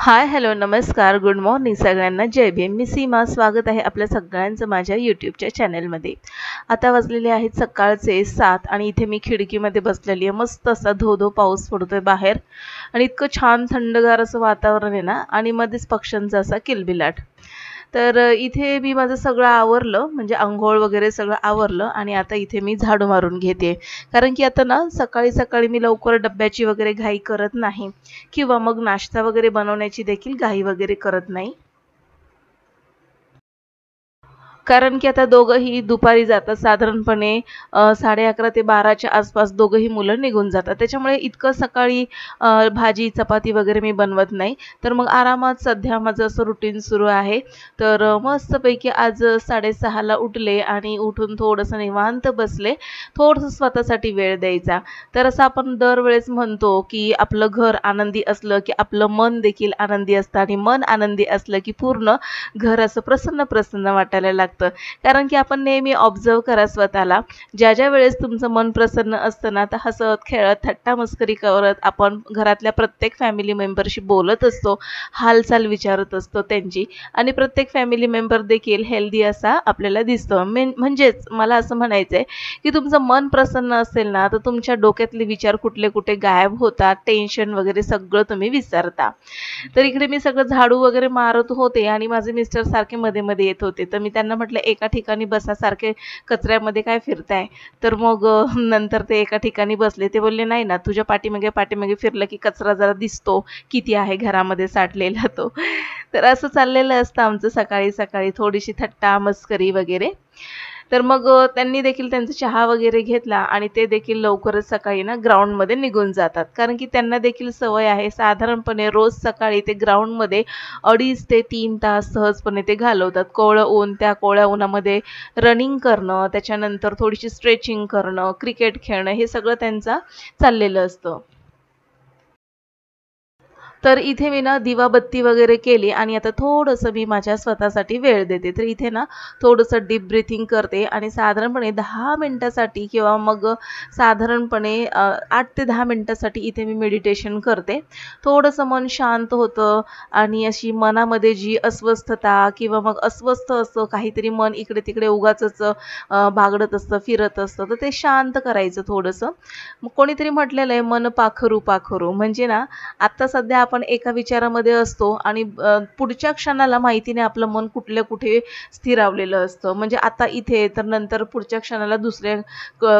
हाय, hello, नमस्कार, good morning सगळ्यांना. जय भीम. मी सीमा. स्वागत आहे आपल्या सगळ्यांचं माझ्या यूट्यूबच्या चॅनलमध्ये. आता वाजलेले आहेत सकाळचे 7 आणि इथे मी खिडकीमध्ये बसलेली आहे. मस्त असा धो पाऊस पडतोय बाहेर आणि इतकं छान थंडगार असं वातावरण आहे ना, आणि मध्येच पक्ष्यांचा असा किलबिलाट. तर इथे मी माझं सगळं आवरलं, म्हणजे अंघोळ वगैरे सगळं आवरलं आणि आता इथे मी झाडू मारून घेते. कारण की आता ना सकाळी सकाळी मी लवकर डब्याची वगैरे घाई करत नाही किंवा मग नाश्ता वगैरे बनवण्याची देखील घाई वगैरे करत नाही. कारण की आता दोघंही दुपारी जातात साधारणपणे 11:30 ते 12च्या आसपास दोघंही मुलं निघून जातात. त्याच्यामुळे इतकं सकाळी भाजी चपाती वगैरे मी बनवत नाही. तर मग आरामात सध्या माझं असं रुटीन सुरू आहे. तर मस्तपैकी आज 6:30ला उठले आणि उठून थोडंसं निवांत बसले. थोडंसं स्वतःसाठी वेळ द्यायचा. तर असं आपण दरवेळेस म्हणतो की आपलं घर आनंदी असलं की आपलं मन देखील आनंदी असतं आणि मन आनंदी असलं की पूर्ण घर असं प्रसन्न प्रसन्न वाटायला लागतं. कारण की आपण नेहमी ऑब्झर्व करा स्वतःला, ज्या वेळेस तुमचं मन प्रसन्न असतं ना, तर हसत खेळत थट्टा मस्करी करत आपण घरातल्या प्रत्येक फॅमिली मेंबरशी बोलत असतो, हालचाल विचारत असतो त्यांची, आणि प्रत्येक फॅमिली मेंबर देखील हेल्दी असा आपल्याला दिसतो. म्हणजेच मला असं म्हणायचं आहे की तुमचं मन प्रसन्न असेल ना, तर तुमच्या डोक्यातले विचार कुठले कुठे गायब होतात, टेन्शन वगैरे सगळं तुम्ही विसरता. तर इकडे मी सगळं झाडू वगैरे मारत होते आणि माझे मिस्टर सारखे मध्ये मध्ये येत होते. तर मी त्यांना म्हटलं, एका ठिकाणी बसा, सारखे कचऱ्यामध्ये काय फिरताय. तर मग नंतर ते एका ठिकाणी बसले. ते बोलले, नाही ना, तुझ्या पाठीमागे पाठीमागे फिरलं की कचरा जरा दिसतो किती आहे घरामध्ये साठलेला तो. तर असं चाललेलं असतं आमचं सकाळी सकाळी, थोडीशी थट्टा मस्करी वगैरे. तर मग त्यांनी देखील त्यांचा चहा वगैरे घेतला आणि ते देखील लवकरच सकाळी ना ग्राउंडमध्ये निघून जातात. कारण की त्यांना देखील सवय आहे, साधारणपणे रोज सकाळी ते ग्राउंडमध्ये 2.5 ते 3 तास सहजपणे ते घालवतात. कोवळं ऊन, त्या कोवळ्या उन्हामध्ये रनिंग करणं, त्याच्यानंतर थोडीशी स्ट्रेचिंग करणं, क्रिकेट खेळणं, हे सगळं त्यांचं चाललेलं असतं. तर इथे मी ना दिवाबत्ती वगैरे केली आणि आता थोडंसं मी माझ्या स्वतःसाठी वेळ देते. तर इथे ना थोडंसं डीप ब्रीथिंग करते आणि साधारणपणे 10 मिनिटासाठी किंवा मग साधारणपणे 8 ते 10 मिनिटासाठी इथे मी मेडिटेशन करते. थोडंसं मन शांत होतं आणि अशी मनामध्ये जी अस्वस्थता किंवा मग अस्वस्थ असतं, काहीतरी मन इकडे तिकडे उगाचच बागडत असतं, फिरत असतं, तर ते शांत करायचं थोडंसं. मग कोणीतरी म्हटलेलं आहे, मन पाखरू पाखरू, म्हणजे ना आत्ता सध्या आपण एका विचारामध्ये असतो आणि पुढच्या क्षणाला माहिती नाही आपलं मन कुठल्या कुठे स्थिरावलेलं असतं. म्हणजे आता इथे, तर नंतर पुढच्या क्षणाला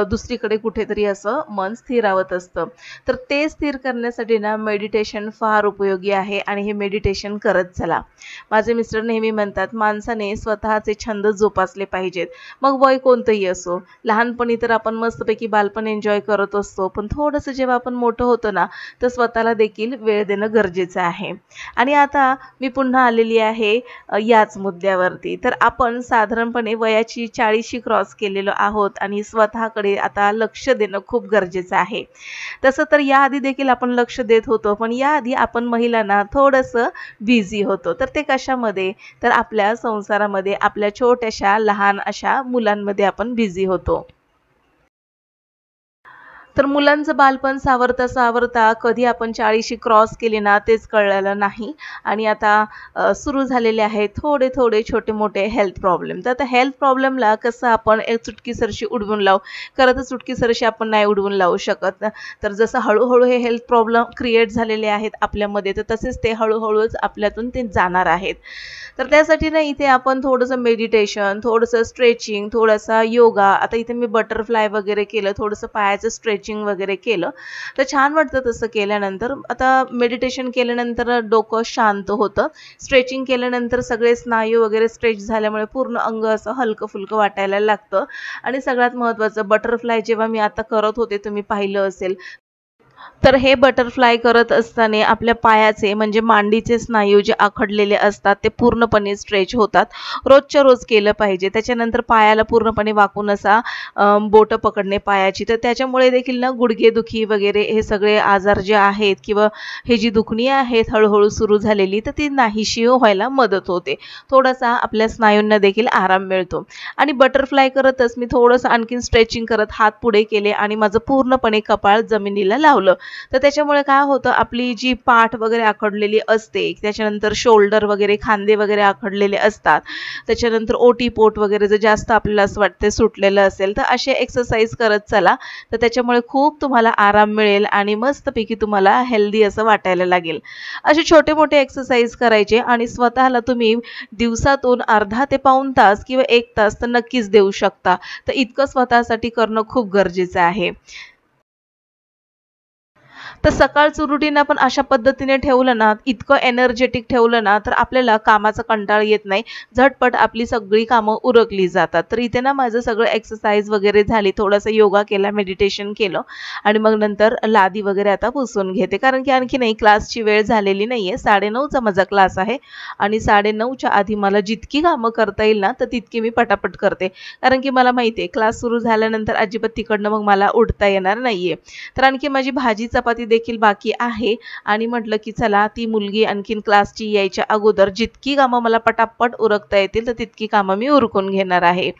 दुसरीकडे कुठेतरी असं मन स्थिरावत असतं. तर ते स्थिर करण्यासाठी ना मेडिटेशन फार उपयोगी आहे आणि हे मेडिटेशन करत चला. माझे मिस्टर नेहमी म्हणतात, माणसाने स्वतःचे छंद जोपासले पाहिजेत, मग वय कोणतंही असो. लहानपणी तर आपण मस्तपैकी बालपण एन्जॉय करत असतो, पण थोडंसं जेव्हा आपण मोठं होतो ना, तर स्वतःला देखील वेळ देणं गरजेचं आहे. आणि आता मी पुन्हा आलेली आहे याच मुद्द्यावरती. तर आपण साधारणपणे वयाची 40शी क्रॉस केलेलो आहोत आणि स्वतःकडे आता लक्ष देणं खूप गरजेचं आहे. तसं तर याआधी देखील आपण लक्ष देत होतो, पण याआधी आपण महिलांना थोडंसं बिझी होतो. तर ते कशामध्ये? तर आपल्या संसारामध्ये, आपल्या छोट्याशा लहान अशा मुलांमध्ये आपण बिझी होतो. तर मुलांचं बालपण सावरता सावरता कधी आपण 40शी क्रॉस केली ना, तेच कळलेलं नाही. आणि आता सुरू झालेले आहेत थोडे थोडे छोटे मोठे हेल्थ प्रॉब्लेम. तर आता हेल्थ प्रॉब्लेमला कसं आपण एक चुटकीसरशी उडवून लावू, खरं तर चुटकीसरशी आपण नाही उडवून लावू शकत. तर जसं हळूहळू हे हेल्थ प्रॉब्लेम क्रिएट झालेले आहेत आपल्यामध्ये, तर तसेच ते हळूहळूच आपल्यातून ते जाणार आहेत. तर त्यासाठी ना इथे आपण थोडंसं मेडिटेशन, थोडंसं स्ट्रेचिंग, थोडासा योगा, आता इथे मी बटरफ्लाय वगैरे केलं, थोडंसं पायाचं स्ट्रेचिंग वगैरे केलं, तर छान वाटतं तसं केल्यानंतर. आता मेडिटेशन केल्यानंतर डोकं शांत होतं, स्ट्रेचिंग केल्यानंतर सगळे स्नायू वगैरे स्ट्रेच झाल्यामुळे पूर्ण अंग असं हलकं फुलकं वाटायला लागतं. आणि सगळ्यात महत्त्वाचं, बटरफ्लाय जेव्हा मी आता करत होते, तुम्ही पाहिलं असेल, तर हे बटरफ्लाय करत असताना आपल्या पायाचे, म्हणजे मांडीचे स्नायू जे आखडलेले असतात ते पूर्णपणे स्ट्रेच होतात. रोजच्या रोज केलं पाहिजे. त्याच्यानंतर पायाला पूर्णपणे वाकून असा बोटं पकडणे पायाची, तर त्याच्यामुळे देखील ना गुडघेदुखी वगैरे हे सगळे आजार जे आहेत किंवा हे जी दुखणी आहेत हळूहळू सुरू झालेली, तर ती नाहीशी व्हायला मदत होते. थोडासा आपल्या स्नायूंना देखील आराम मिळतो. आणि बटरफ्लाय करतच मी थोडंसं आणखीन स्ट्रेचिंग करत हात पुढे केले आणि माझं पूर्णपणे कपाळ जमिनीला लावलं ठेवलं तर त्याच्यामुळे काय होतं, आपली जी पाठ वगैरे आखडलेली असते, त्याच्यानंतर शोल्डर वगैरे, खांदे वगैरे आखडलेले असतात, त्याच्यानंतर ओटीपोट वगैरे जर जास्त आपल्याला असं वाटते सुटलेलं असेल तर असे एक्सरसाइज करत चला, तर त्याच्यामुळे खूप तुम्हाला आराम मिळेल आणि मस्तपैकी तुम्हाला हेल्दी असं वाटायला लागेल. असे छोटे मोठे एक्सरसाइज करायचे आणि स्वतःला तुम्ही दिवसातून अर्धा ते पाऊण तास किंवा 1 तास तर नक्कीच देऊ शकता. तर इतकं स्वतःसाठी करणं खूप गरजेचं आहे. तर सकाळचं रुटीन आपण अशा पद्धतीने ठेवलं ना, इतकं एनर्जेटिक ठेवलं ना, तर आपल्याला कामाचा कंटाळा येत नाही. झटपट आपली सगळी कामं उरकली जातात. तर इथे ना माझं सगळं एक्सरसाइज वगैरे झाली, थोडासा योगा केला, मेडिटेशन केलं आणि मग नंतर लादी वगैरे आता पुसून घेते. कारण की आणखी नाही, क्लासची वेळ झालेली नाहीये. 9:30चा माझा क्लास आहे आणि 9:30च्या आधी मला जितकी कामं करता येईल ना, तर तितकी मी पटापट करते. कारण की मला माहिती आहे क्लास सुरू झाल्यानंतर अजिबात तिकडनं मग मला उठता येणार नाहीये. तर आणखी माझी भाजी चपाती देखील बाकी आहे आणि म्हटलं की चला ती मुलगी आणखीन क्लासची यायच्या अगोदर जितकी कामं मला पटापट उरकता येतील तर तितकी कामं मी उरकून घेणार आहे.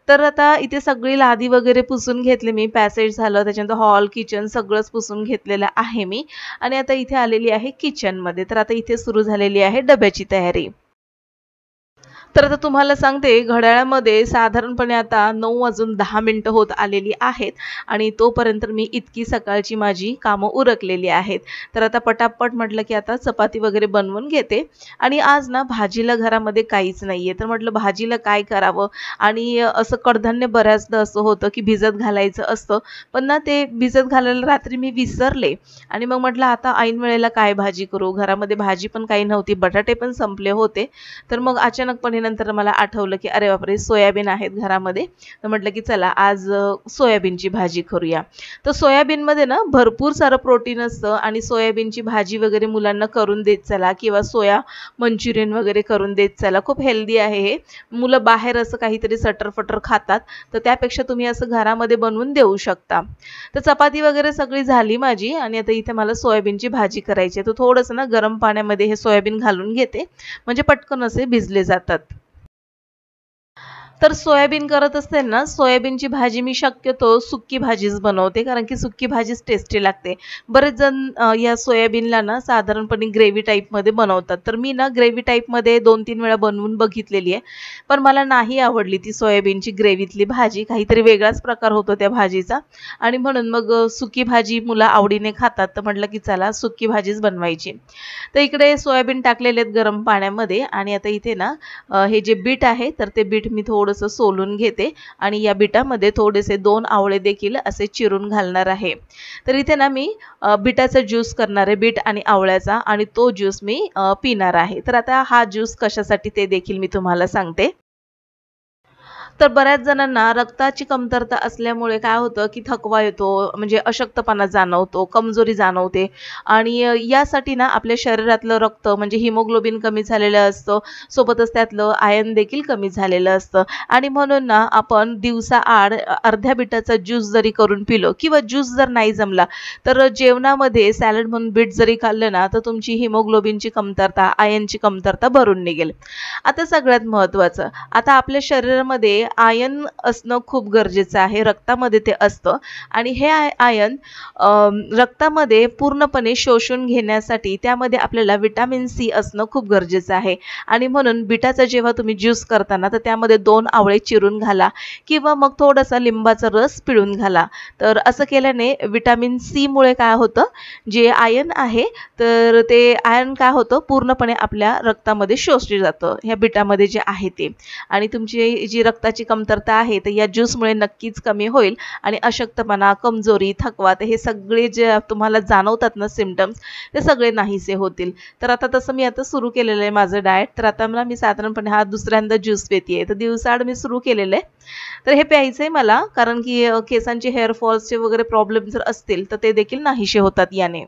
तर आता इथे सगळी लादी वगैरे पुसून घेतली मी, पॅसेज झालं, त्याच्यानंतर हॉल, किचन सगळंच पुसून घेतलेलं आहे मी आणि आता इथे आलेली आहे किचनमध्ये. तर आता इथे सुरू झालेली आहे डब्याची तयारी. तर आता तुम्हाला सांगते, घड्याळामध्ये साधारणपणे आता 9:10 होत आलेली आहेत आणि तोपर्यंत मी इतकी सकाळची माझी कामं उरकलेली आहेत. तर आता पटापट म्हटलं की आता चपाती वगैरे बनवून घेते आणि आज ना भाजीला घरामध्ये काहीच नाहीये. तर म्हटलं भाजीला काय करावं आणि असं कडधान्य बऱ्याचदा असं होतं की भिजत घालायचं असतं, पण ना ते भिजत घालायला रात्री मी विसरले आणि मग म्हटलं आता ऐन वेळेला काय भाजी करू. घरामध्ये भाजी पण काही नव्हती, बटाटे पण संपले होते. तर मग अचानकपणे नंतर मला आठवलं की अरे बापरे, सोयाबीन आहेत घरामध्ये. तर म्हटलं की चला आज सोयाबीनची भाजी करूया. तर सोयाबीनमध्ये ना भरपूर सारं प्रोटीन असतं आणि सोयाबीनची भाजी वगैरे मुलांना करून देत चला किंवा सोया मंचुरियन वगैरे करून देत चला. खूप हेल्दी आहे हे. मुलं बाहेर असं काहीतरी सटर-फटर खातात, तर त्यापेक्षा तुम्ही असं घरामध्ये बनवून देऊ शकता. तर चपाती वगैरे सगळी झाली माझी आणि आता इथे मला सोयाबीनची भाजी करायची आहे. तर थोडंसं ना गरम पाण्यामध्ये हे सोयाबीन घालून घेते, म्हणजे पटकन असे भिजले जातात. तर सोयाबीन करत असते ना, सोयाबीनची भाजी मी शक्यतो सुक्की भाजीच बनवते, कारण की सुक्की भाजीच टेस्टी लागते. बरेच जण या सोयाबीनला ना साधारणपणे ग्रेव्ही टाईपमध्ये बनवतात. तर मी ना ग्रेव्ही टाईपमध्ये 2-3 वेळा बनवून बघितलेली आहे. पण मला नाही आवडली ती सोयाबीनची ग्रेव्हीतली भाजी. काहीतरी वेगळाच प्रकार होतो त्या भाजीचा आणि म्हणून मग सुकी भाजी मुलं आवडीने खातात. तर म्हटलं की चला सुकी भाजीच बनवायची. तर इकडे सोयाबीन टाकलेले आहेत गरम पाण्यामध्ये आणि आता इथे ना हे जे बीट आहे तर ते बीट मी थोडंसं सोलून घेते आणि या बीटामध्ये थोडेसे 2 आवळे देखील असे चिरून घालणार आहे. तर इथे ना मी बीटाचा ज्यूस करणार आहे, बीट आणि आवळ्याचा, आणि तो ज्यूस मी पिणार आहे. तर आता हा ज्यूस कशासाठी ते देखील मी तुम्हाला सांगते. तर बऱ्याच जणांना रक्ताची कमतरता असल्यामुळे काय होतं की थकवा येतो, म्हणजे अशक्तपणा जाणवतो, कमजोरी जाणवते आणि यासाठी ना आपल्या शरीरातलं रक्त म्हणजे हिमोग्लोबिन कमी झालेलं असतं, सोबतच त्यातलं आयर्न देखील कमी झालेलं असतं आणि म्हणून ना आपण दिवसाआड अर्ध्या बिटाचा ज्यूस जरी करून पिलो किंवा ज्यूस जर नाही जमला तर जेवणामध्ये सॅलड म्हणून बीट जरी खाल्लं ना तर तुमची हिमोग्लोबिनची कमतरता, आयर्नची कमतरता भरून निघेल. आता सगळ्यात महत्त्वाचं, आता आपल्या शरीरामध्ये आयर्न असणं खूप गरजेचं आहे, रक्तामध्ये ते असतं आणि हे आयर्न रक्तामध्ये पूर्णपणे शोषून घेण्यासाठी त्यामध्ये आपल्याला व्हिटॅमिन सी असणं खूप गरजेचं आहे आणि म्हणून बीटाचा जेव्हा तुम्ही ज्यूस करताना तर त्यामध्ये 2 आवळे चिरून घाला किंवा मग थोडासा लिंबाचा रस पिळून घाला. तर असं केल्याने व्हिटॅमिन सी मुळे काय होतं, जे आयर्न आहे तर ते आयर्न काय होतं पूर्णपणे आपल्या रक्तामध्ये शोषले जातं ह्या बीटामध्ये जे आहे ते, आणि तुमची जी रक्ताची कमतरता आहे तर या ज्यूसमुळे नक्कीच कमी होईल आणि अशक्तपणा, कमजोरी, थकवा हे सगळे जे तुम्हाला जाणवतात ना सिम्पटम्स ते सगळे नाहीसे होतील. तर आता तसं मी आता सुरू केलेलं आहे माझं डाएट. तर आता मला मी साधारणपणे हा दुसऱ्यांदा ज्यूस पिते, तर दिवसाआड मी सुरू केलेलं आहे. तर हे प्यायचं आहे मला, कारण की केसांचे हेअर फॉल्सचे वगैरे प्रॉब्लेम जर असतील तर ते देखील नाहीसे होतात याने.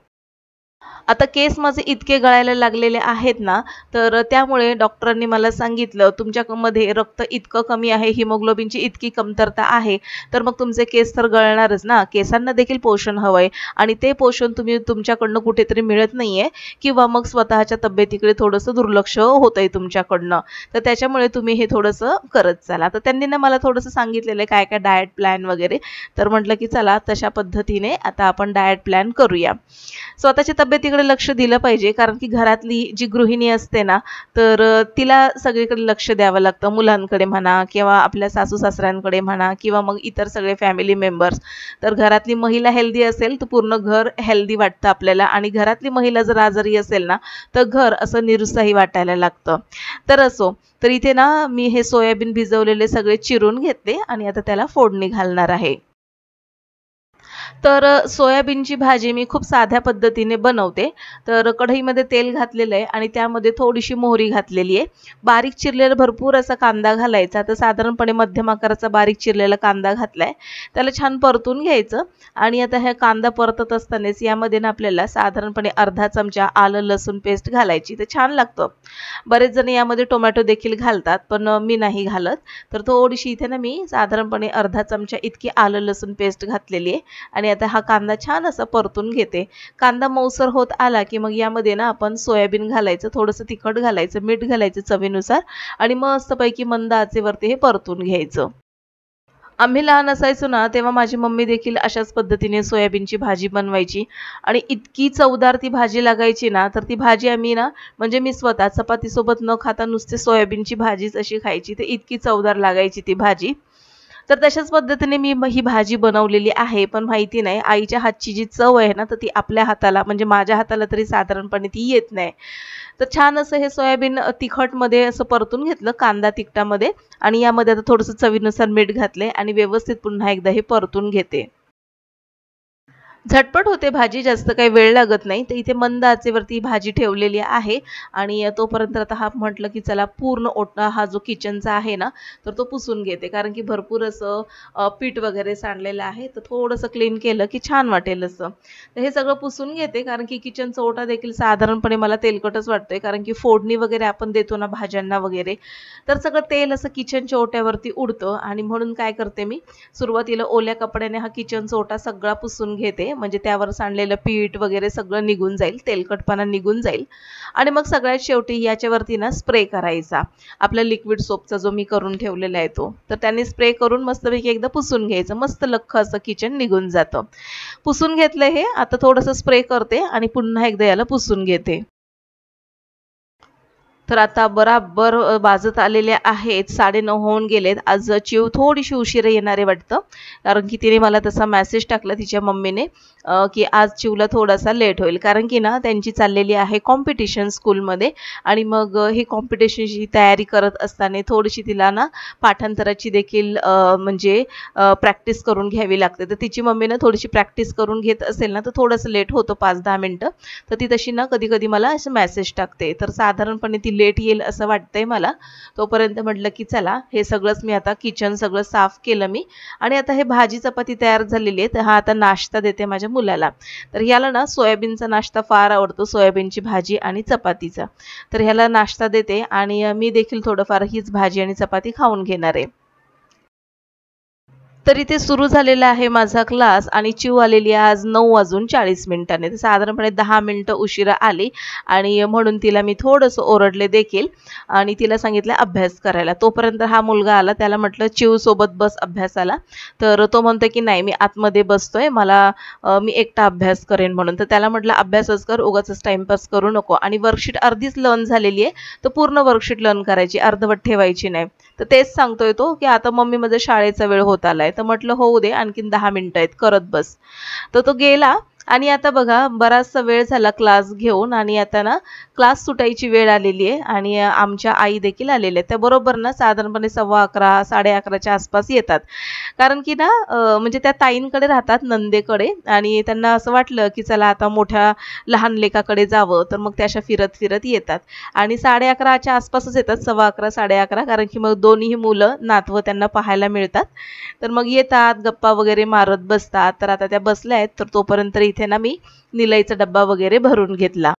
आता केस माझे इतके गळायला लागलेले आहेत ना, तर त्यामुळे डॉक्टरांनी मला सांगितलं, तुमच्यामध्ये रक्त इतकं कमी आहे, हिमोग्लोबिनची इतकी कमतरता आहे, तर मग तुमचे केस तर गळणारच ना. केसांना देखील पोषण हवंय आणि ते पोषण तुम्ही तुमच्याकडनं कुठेतरी मिळत नाहीये किंवा मग स्वतःच्या तब्येतीकडे थोडंसं दुर्लक्ष होतंय तुमच्याकडनं. तर त्याच्यामुळे तुम्ही हे थोडंसं करत चला. तर त्यांनी ना मला थोडंसं सांगितलेलं काय काय डाएट प्लॅन वगैरे. तर म्हटलं की चला तशा पद्धतीने आता आपण डाएट प्लॅन करूया. स्वतःच्या तब्येतीकडे लक्ष दिलं पाहिजे, कारण की घरातली जी गृहिणी असते ना, तर तिला सगळीकडे लक्ष द्यावं लागतं. मुलांकडे म्हणा किंवा आपल्या सासू-सासऱ्यांकडे म्हणा किंवा मग इतर सगळे फॅमिली मेंबर्स. तर घरातली महिला हेल्दी असेल तर पूर्ण घर हेल्दी वाटतं आपल्याला आणि घरातली महिला जर आजारी असेल ना, तर घर असं निरुत्साही वाटायला लागतं. तर असो, तर इथे ना मी हे सोयाबीन भिजवलेले सगळे चिरून घेतले आणि आता त्याला फोडणी घालणार आहे. तर सोयाबीनची भाजी मी खूप साध्या पद्धतीने बनवते. तर कढईमध्ये तेल घातलेलं आहे आणि त्यामध्ये थोडीशी मोहरी घातलेली आहे. बारीक चिरलेला भरपूर असा कांदा घालायचा. तर साधारणपणे मध्यम आकाराचा बारीक चिरलेला कांदा घातलाय. त्याला छान परतून घ्यायचं आणि आता हा कांदा परतत असतानाच यामध्ये ना आपल्याला साधारणपणे अर्धा चमचा आलं लसूण पेस्ट घालायची. तर छान लागतं. बरेच जण यामध्ये टोमॅटो देखील घालतात, पण मी नाही घालत. तर थोडीशी इथे ना मी साधारणपणे अर्धा चमचा इतकी आलं लसूण पेस्ट घातलेली आहे आणि आता हा कांदा छान असा परतून घेते. कांदा मऊसर होत आला की मग यामध्ये ना आपण सोयाबीन घालायचं, थोडंसं तिखट घालायचं, मीठ घालायचं चवीनुसार आणि मस्तपैकी मंद आचेवरती हे परतून घ्यायचं. आम्ही लहान असायचो ना, तेव्हा माझी मम्मी देखील अशाच पद्धतीने सोयाबीनची भाजी बनवायची आणि इतकी चवदार ती भाजी लागायची ना, तर ती भाजी आम्ही ना म्हणजे मी स्वतः चपातीसोबत न खाता नुसते सोयाबीनची भाजीच अशी खायची. तर इतकी चवदार लागायची ती भाजी. तर तशाच पद्धतीने मी ही भाजी बनवलेली आहे. पण माहिती नाही आईच्या हातची जी चव आहे ना, तर ती आपल्या हाताला म्हणजे माझ्या हाताला तरी साधारणपणे ती येत नाही. तर छान असं हे सोयाबीन तिखटमध्ये असं परतून घेतलं कांदा तिखटामध्ये आणि यामध्ये आता थोडंसं चवीनुसार मीठ घातले आणि व्यवस्थित पुन्हा एकदा हे परतून घेते. झटपट होते भाजी, जास्त काही वेळ लागत नाही. तर इथे मंद आचेवरती भाजी ठेवलेली आहे आणि तोपर्यंत आता हा म्हटलं की चला पूर्ण ओटा हा जो किचनचा आहे ना, तर तो पुसून घेते. कारण की भरपूर असं पीठ वगैरे सांडलेलं आहे. तर थोडंसं क्लीन केलं की छान वाटेल असं. तर हे सगळं पुसून घेते, कारण की किचनचा ओटा देखील साधारणपणे मला तेलकटच वाटतोय. कारण की फोडणी वगैरे आपण देतो ना भाज्यांना वगैरे, तर सगळं तेल असं किचनच्या ओट्यावरती उडतं आणि म्हणून काय करते मी, सुरुवातीला ओल्या कपड्याने हा किचनचा ओटा सगळा पुसून घेते. म्हणजे त्यावर सांडलेलं पीठ वगैरे सगळं निघून जाईल, तेलकटपणा निघून जाईल आणि मग सगळ्यात शेवटी याच्यावरती ना स्प्रे करायचा. आपला लिक्विड सोपचा जो मी करून ठेवलेला आहे तो. तर त्याने स्प्रे करून मस्तपैकी एकदा पुसून घ्यायचं. मस्त लख्ख असं किचन निघून जातं. पुसून घेतलं हे, आता थोडंसं स्प्रे करते आणि पुन्हा एकदा याला पुसून घेते. तर आता बराबर वाजत आलेले आहेत 9:30 होऊन गेलेत. आज चिव थोडीशी उशिरा येणार आहे वाटतं, कारण की तिने मला तसा मेसेज टाकला तिच्या मम्मीने की आज चिवला थोडासा लेट होईल, कारण की ना त्यांची चाललेली आहे कॉम्पिटिशन स्कूलमध्ये आणि मग ही कॉम्पिटिशनची तयारी करत असताना थोडीशी तिला ना पाठांतराची देखील म्हणजे प्रॅक्टिस करून घ्यावी लागते. तर तिची मम्मी ना थोडीशी प्रॅक्टिस करून घेत असेल ना, तर थोडंसं लेट होतं 5-10 मिनिटं. तर ती तशी ना कधी-कधी मला असं मेसेज टाकते. तर साधारणपणे ती लेट येईल असं वाटतंय मला. तोपर्यंत म्हटलं की चला हे सगळंच मी आता किचन सगळं साफ केलं मी आणि आता हे भाजी चपाती तयार झालेली आहे. तर हा आता नाश्ता देते माझ्या मुलाला. तर ह्याला ना सोयाबीनचा नाश्ता फार आवडतो, सोयाबीनची भाजी आणि चपातीचा. तर ह्याला नाश्ता देते आणि मी देखील थोडंफार हीच भाजी आणि चपाती खाऊन घेणार आहे. तर इथे सुरू झालेला आहे माझा क्लास आणि चिव आलेली आहे आज 9:40 तर साधारणपणे 10 मिनिटं उशिरा आली आणि म्हणून तिला मी थोडंसं ओरडले देखील आणि तिला सांगितलं अभ्यास करायला. तोपर्यंत हा मुलगा आला, त्याला म्हटलं चिव सोबत बस अभ्यासाला. तर तो म्हणतो की नाही मी आतमध्ये बसतोय, मला मी एकटा अभ्यास करेन म्हणून. तर त्याला म्हटलं अभ्यासच कर, उगाचच टाइमपास करू नको आणि वर्कशीट अर्धीच लर्न झालेली आहे, तर पूर्ण वर्कशीट लर्न करायची, अर्धवट ठेवायची नाही. तर तेच सांगतोय तो की आता मम्मी माझा शाळेचा वेळ होत आलाय. तर म्हटलं होऊ दे, आणखीन 10 मिनिटं आहेत, करत बस. तर तो गेला आणि आता बघा बराचसा वेळ झाला क्लास घेऊन आणि आता ना क्लास सुटायची वेळ आलेली आहे आणि आमच्या आई देखील आलेल्या आहेत. त्या बरोबर ना साधारणपणे 11:15 11:30च्या आसपास येतात. कारण की ना म्हणजे त्या ताईंकडे राहतात, नंदेकडे, आणि त्यांना असं वाटलं की चला आता मोठ्या लहान लेकाकडे जावं, तर मग त्या अशा फिरत फिरत येतात आणि 11:30च्या आसपासच येतात, 11:15 11:30, कारण की मग दोन्ही मुलं नातवं त्यांना पाहायला मिळतात. तर मग येतात, गप्पा वगैरे मारत बसतात. तर आता त्या बसल्या आहेत, तर तोपर्यंत इथे ना मी निलयचा डब्बा वगैरे भरून घेतला.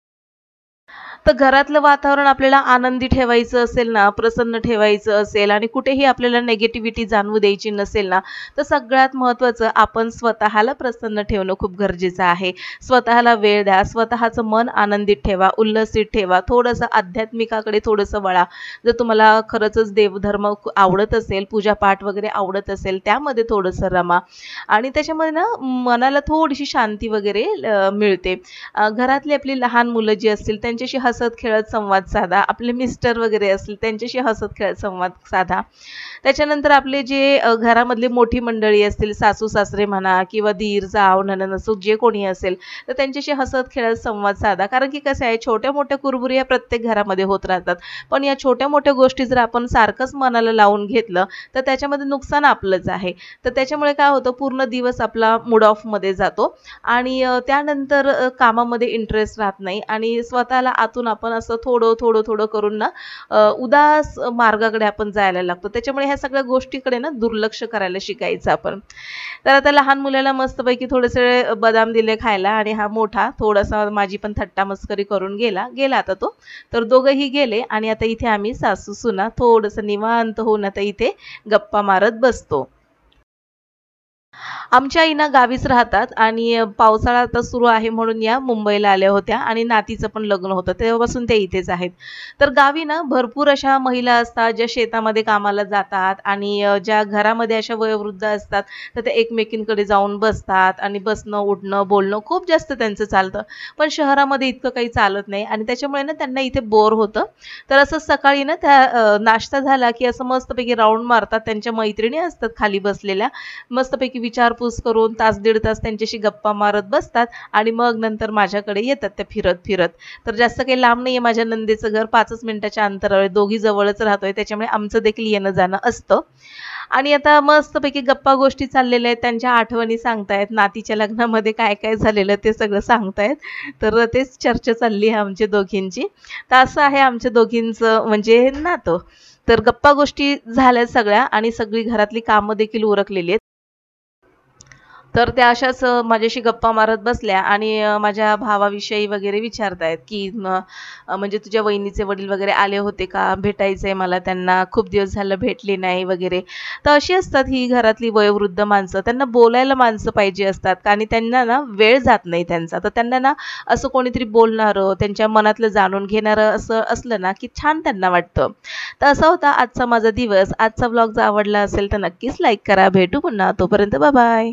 तर घरातलं वातावरण आपल्याला आनंदी ठेवायचं असेल ना, प्रसन्न ठेवायचं असेल आणि कुठेही आपल्याला निगेटिव्हिटी जाणवू द्यायची नसेल ना, तर सगळ्यात महत्त्वाचं आपण स्वतःला प्रसन्न ठेवणं खूप गरजेचं आहे. स्वतःला वेळ द्या, स्वतःचं मन आनंदित ठेवा, उल्हसित ठेवा, थोडंसं आध्यात्मिकाकडे थोडंसं वळा. जर तुम्हाला खरंच देवधर्म आवडत असेल, पूजापाठ वगैरे आवडत असेल, त्यामध्ये थोडंसं रमा आणि त्याच्यामध्ये ना मनाला थोडीशी शांती वगैरे मिळते. घरातली आपली लहान मुलं जी असतील त्यांच्याशी हसत खेळत संवाद साधा. आपले मिस्टर वगैरे असतील त्यांच्याशी हसत खेळत संवाद साधा. त्याच्यानंतर आपले जे घरामधली मोठी मंडळी असतील, सासू सासरे म्हणा किंवा दीर जाव नणंद असो जे कोणी असेल तर त्यांच्याशी हसत खेळत संवाद साधा. कारण की कसं आहे, छोट्या मोठ्या कुरबुरी या प्रत्येक घरामध्ये होत राहतात. पण या छोट्या मोठ्या गोष्टी जर आपण सारखंच मनाला लावून घेतलं तर त्याच्यामध्ये नुकसान आपलंच आहे. तर त्याच्यामुळे काय होतं, पूर्ण दिवस आपला मूड ऑफ मध्ये जातो आणि त्यानंतर कामामध्ये इंटरेस्ट राहत नाही आणि स्वतःला आतून आपण असं थोडं थोडं थोडं करून ना उदास मार्गाकडे आपण जायला लागतो. त्याच्यामुळे ह्या सगळ्या गोष्टीकडे ना दुर्लक्ष करायला शिकायचं आपण. तर आता लहान मुलाला मस्तपैकी थोडेसे बदाम दिले खायला आणि हा मोठा थोडासा माझी पण थट्टा मस्करी करून गेला आता तो. तर दोघंही गेले आणि आता इथे आम्ही सासू सुना थोडंसं निवांत होऊन आता इथे गप्पा मारत बसतो. आमच्या आई ना गावीच राहतात आणि पावसाळा आता सुरू आहे म्हणून या मुंबईला आल्या होत्या आणि नातीचं पण लग्न होतं तेव्हापासून ते इथेच आहेत. तर गावी ना भरपूर अशा महिला असतात ज्या शेतामध्ये कामाला जातात आणि ज्या घरामध्ये अशा वयोवृद्ध असतात तर ते एकमेकींकडे जाऊन बसतात आणि बसणं उठणं बोलणं खूप जास्त त्यांचं चालतं. पण शहरामध्ये इतकं काही चालत नाही आणि त्याच्यामुळे ना त्यांना इथे बोर होतं. तर असं सकाळी ना त्या नाश्ता झाला की असं मस्तपैकी राऊंड मारतात. त्यांच्या मैत्रिणी असतात खाली बसलेल्या, मस्तपैकी विचारपूस करून तास दीड तास त्यांच्याशी गप्पा मारत बसतात आणि मग नंतर माझ्याकडे येतात त्या फिरत फिरत. तर जास्त काही लांब नाहीये माझ्या नंदेचं घर, 5 मिनिटाच्या अंतरावर, दोघी जवळच राहतोय त्याच्यामुळे आमचं देखील येणं जाणं असतं. आणि आता मस्तपैकी गप्पा गोष्टी चाललेल्या आहेत, त्यांच्या आठवणी सांगतायत, नातीच्या लग्नामध्ये काय काय झालेलं ते सगळं सांगतायत. तर तेच चर्चा चालली आहे आमच्या दोघींची. तर असं आहे आमच्या दोघींचं म्हणजे नातं. तर गप्पा गोष्टी झाल्या सगळ्या आणि सगळी घरातली कामं देखील उरकलेली आहेत. तर त्या अशाच माझ्याशी गप्पा मारत बसल्या आणि माझ्या भावाविषयी वगैरे विचारतायत की म्हणजे तुझ्या वहिनीचे वडील वगैरे आले होते का, भेटायचंय मला त्यांना, खूप दिवस झालं भेटली नाही वगैरे. तर अशी असतात ही घरातली वयोवृद्ध माणसं, त्यांना बोलायला माणसं पाहिजे असतात आणि त्यांना ना वेळ जात नाही त्यांचा. तर त्यांना ना असं कोणीतरी बोलणारं, त्यांच्या मनातलं जाणून घेणारं असं असलं ना की छान त्यांना वाटतं. तर असा होता आजचा माझा दिवस. आजचा व्लॉग जर आवडला असेल तर नक्कीच लाईक करा. भेटू पुन्हा, तोपर्यंत बाय बाय.